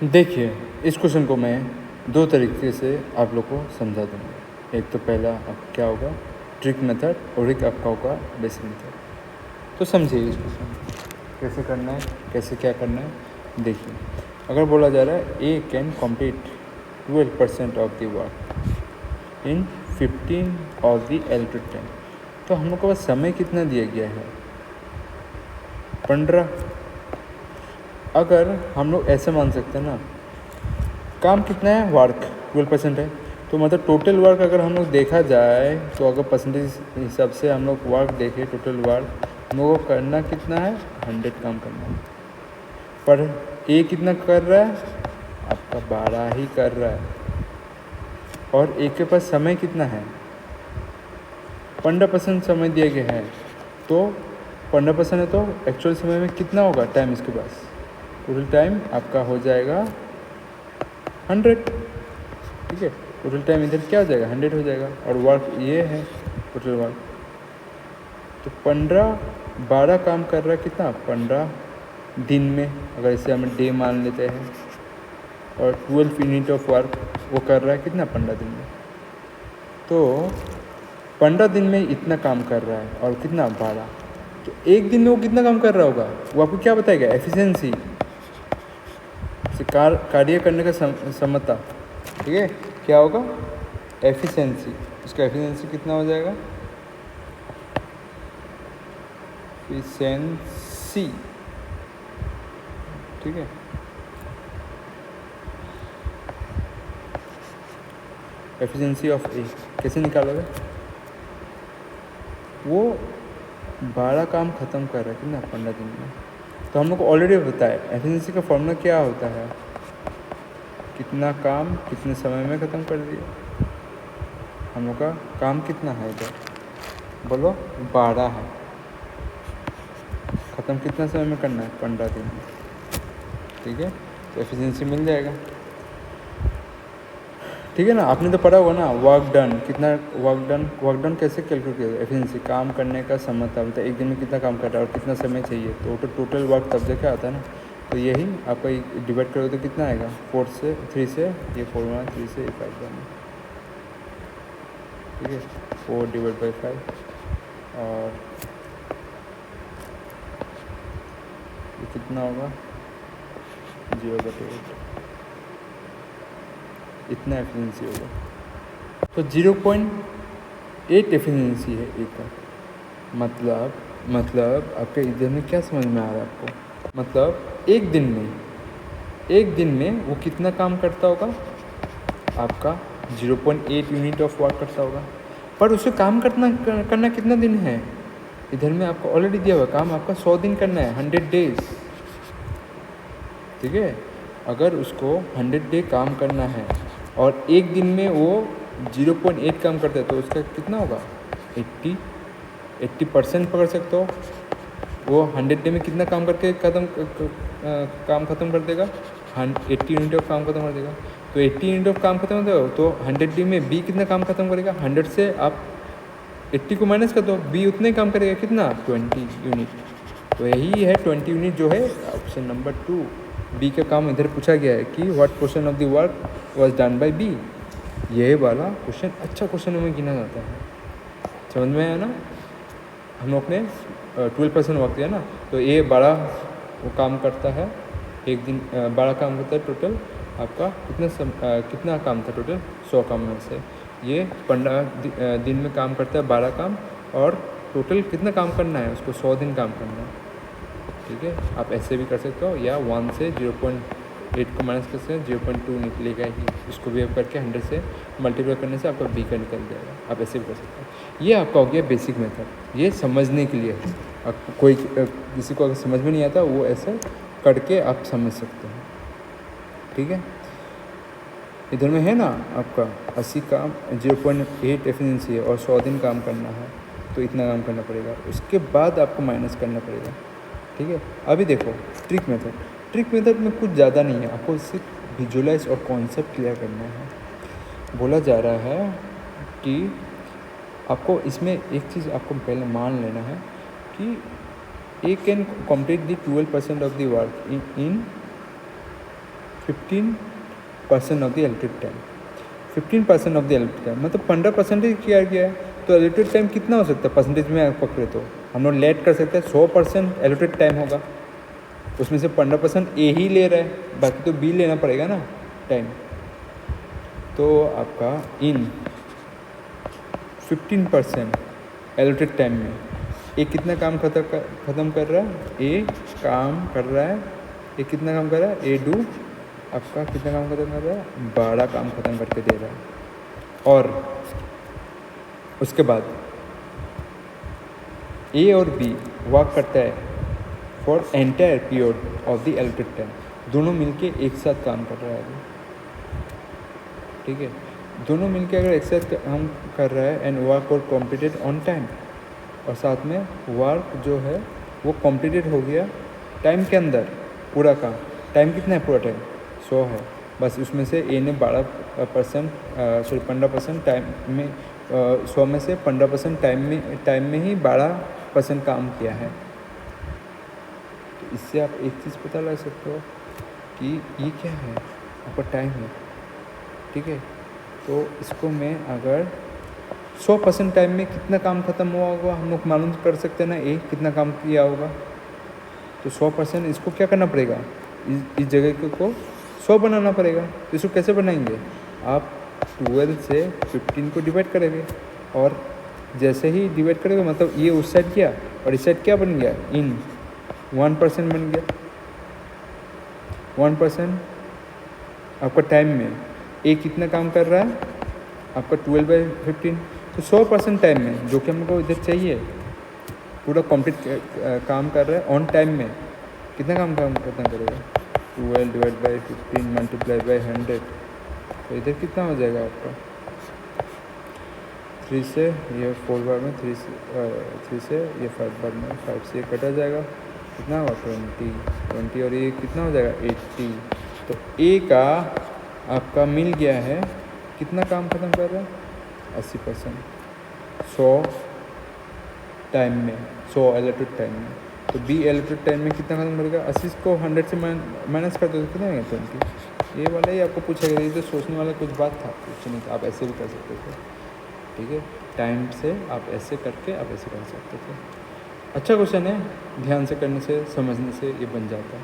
देखिए, इस क्वेश्चन को मैं दो तरीके से आप लोग को समझा दूँगा। एक तो पहला आपका क्या होगा, ट्रिक मेथड, और एक आपका होगा बेसिक मेथड। तो समझिए इस क्वेश्चन कैसे करना है, कैसे क्या करना है। देखिए, अगर बोला जा रहा है A can complete 12% of the work in 15 of the allocated time, तो हम लोग के पास समय कितना दिया गया है, 15। अगर हम लोग ऐसे मान सकते हैं ना, काम कितना है, वर्क 12% है, तो मतलब टोटल वर्क अगर हम लोग देखा जाए तो अगर परसेंटेज हिसाब से हम लोग वर्क देखें, टोटल वर्क हम लोग को करना कितना है, 100 काम करना है। पर ए कितना कर रहा है, आपका 12 ही कर रहा है। और ए के पास समय कितना है, 15% समय दिया गया है। तो 15% है तो एक्चुअल समय में कितना होगा टाइम इसके पास, टोटल टाइम आपका हो जाएगा 100। ठीक है, टोटल टाइम इधर क्या हो जाएगा, 100 हो जाएगा। और वर्क ये है टोटल वर्क, तो 12 काम कर रहा है कितना, 15 दिन में, अगर इसे हम डे मान लेते हैं। और 12 यूनिट ऑफ वर्क वो कर रहा है कितना, 15 दिन में। तो 15 दिन में इतना काम कर रहा है और कितना, 12। तो एक दिन में वो कितना काम कर रहा होगा, वो आपको क्या बताएगा, एफिशिएंसी से कार्य करने का क्षमता। ठीक है, क्या होगा, एफिशिएंसी। उसका एफिशिएंसी कितना हो जाएगा, एफिशिएंसी। ठीक है, एफिशिएंसी ऑफ ए कैसे निकालोगे, वो 12 काम ख़त्म कर रहा है कितना, 15 दिन में। तो हम लोग को ऑलरेडी बताया एफिशिएंसी का फॉर्मूला क्या होता है, कितना काम कितने समय में ख़त्म कर दिया। हम लोग का काम कितना है इधर, बोलो 12 है, ख़त्म कितना समय में करना है, 15 दिन में। ठीक है, तो एफिशिएंसी मिल जाएगा। ठीक है ना, आपने तो पढ़ा होगा ना, वर्क डन कितना, वर्क डन कैसे कैलकुलेट किया, एफिशिएंसी काम करने का क्षमता, मतलब एक दिन में कितना काम कर रहा है और कितना समय चाहिए, तो टोटल वर्क तब क्या आता है ना। तो यही आपका डिवाइड करोगे तो कितना आएगा, 3 से ये 4 3 से 5 बना। ठीक है, 4 डिवाइड बाई 5 और ये कितना होगा, 0/8, इतना एफिशिएंसी होगा। तो 0.8 एफिशिएंसी है एक का। मतलब आपके इधर में क्या समझ में आ रहा है आपको, मतलब एक दिन में वो कितना काम करता होगा, आपका 0.8 यूनिट ऑफ वर्क करता होगा। पर उसे काम करना कितना दिन है, इधर में आपको ऑलरेडी दिया हुआ काम आपका 100 दिन करना है, 100 डेज। ठीक है, अगर उसको 100 डे काम करना है और एक दिन में वो 0.8 काम करता है, तो उसका कितना होगा, 80% पकड़ सकते हो। वो 100 डे में कितना काम करके काम ख़त्म कर देगा, 80 यूनिट ऑफ काम ख़त्म कर देगा। तो 80 यूनिट ऑफ काम ख़त्म कर देगा, तो 100 डे में बी कितना काम ख़त्म करेगा, 100 से आप 80 को माइनस कर दो, बी उतने काम करेगा कितना, 20 यूनिट। तो यही है 20 यूनिट जो है ऑप्शन नंबर 2 बी का काम इधर पूछा गया है कि what portion of the work was done by B. यह वाला क्वेश्चन अच्छा क्वेश्चन में गिना जाता है। समझ में आया ना, हम लोग ने 12% वर्क दिया ना, तो ये बड़ा वो काम करता है एक दिन, बड़ा काम करता है टोटल आपका कितना काम था, टोटल 100 काम में से ये 15 दिन में काम करता है 12 काम, और टोटल कितना काम करना है उसको, 100 दिन काम करना है। ठीक है, आप ऐसे भी कर सकते हो, या 1 से 0.8 को माइनस कर सकते हैं, 0.2 निकलेगा ही, इसको भी आप करके 100 से मल्टीप्लाई करने से आपका बी का निकल जाएगा। आप ऐसे भी कर सकते हो। ये आपका हो गया बेसिक मेथड, ये समझने के लिए है। कोई किसी को अगर समझ में नहीं आता वो ऐसे करके आप समझ सकते हैं। ठीक है, इधर में है ना आपका 80 काम 0.8 एफिशिएंसी है और 100 दिन काम करना है, तो इतना काम करना पड़ेगा, उसके बाद आपको माइनस करना पड़ेगा। ठीक है, अभी देखो ट्रिक मेथड में कुछ ज़्यादा नहीं है, आपको सिर्फ विजुलाइज और कॉन्सेप्ट क्लियर करना है। बोला जा रहा है कि आपको इसमें एक चीज़ आपको पहले मान लेना है कि A can complete the 12% of the work in 15% of the allotted time. 15% of the allotted time मतलब 15% ही किया गया है, तो एलोटेड टाइम कितना हो सकता है परसेंटेज में आप पकड़े तो हम लोग लेट कर सकते हैं 100% एलोटेड टाइम होगा, उसमें से 15% ए ही ले रहा है, बाकी तो बी लेना पड़ेगा ना टाइम। तो आपका इन 15% एलोटेड टाइम में ए कितना काम ख़त्म कर रहा है, ए काम कर रहा है, ए कितना काम कर रहा है, ए डू आपका कितना काम ख़त्म कर रहा है, बड़ा काम ख़त्म करके दे रहा है। और उसके बाद ए और बी वर्क करता है for entire period of the allotted time, दोनों मिलके एक साथ काम कर रहा है अभी, ठीक है। दोनों मिलके अगर एक साथ काम कर रहा है एंड वर्क और कॉम्प्लीटेड ऑन टाइम, और साथ में वर्क जो है वो कॉम्प्लीटेड हो गया टाइम के अंदर, पूरा काम टाइम कितना है, पूरा टाइम 100 है, बस उसमें से ए ने 15% टाइम में 100 में से 15% टाइम में ही 12% काम किया है। तो इससे आप एक चीज़ पता लगा सकते हो कि ये क्या है, आपका टाइम है, ठीक है। तो इसको मैं अगर 100% टाइम में कितना काम ख़त्म हुआ होगा हम लोग मालूम कर सकते हैं ना, ए कितना काम किया होगा। तो 100% इसको क्या करना पड़ेगा, इस जगह को 100 बनाना पड़ेगा। तो इसको कैसे बनाएंगे, आप 12 से 15 को डिवाइड करेंगे, और जैसे ही डिवाइड करेंगे मतलब ये उस साइड किया और इस साइड क्या बन गया, इन 1% बन गया। 1% आपका टाइम में ए कितना काम कर रहा है, आपका 12/15, तो 100% टाइम में जो कि हमको इधर चाहिए पूरा कंप्लीट काम कर रहा है ऑन टाइम में, कितना काम खत्म करेगा, 12 डिवाइड बाई 15 मल्टीप्लाई बाई 100, तो इधर कितना हो जाएगा आपका 3 से ये 4 बार में 3 से ये 5 बार में 5 से कटा जाएगा, कितना होगा 20 और ये कितना हो जाएगा 80। तो ए का आपका मिल गया है, कितना काम ख़त्म कर रहा है 80%, 100 टाइम में, 100 एलोटेड टाइम में। तो बी एलोटेड टाइम में कितना खत्म करेगा, 80 को 100 से माइनस कर दो तो कितना है 20। ये वाला ही आपको पूछा गया, ये तो सोचने वाला कुछ बात था, कुछ नहीं था, आप ऐसे भी कर सकते थे, ठीक है। टाइम से आप ऐसे करके आप ऐसे कर सकते थे। अच्छा क्वेश्चन है, ध्यान से करने से समझने से ये बन जाता है।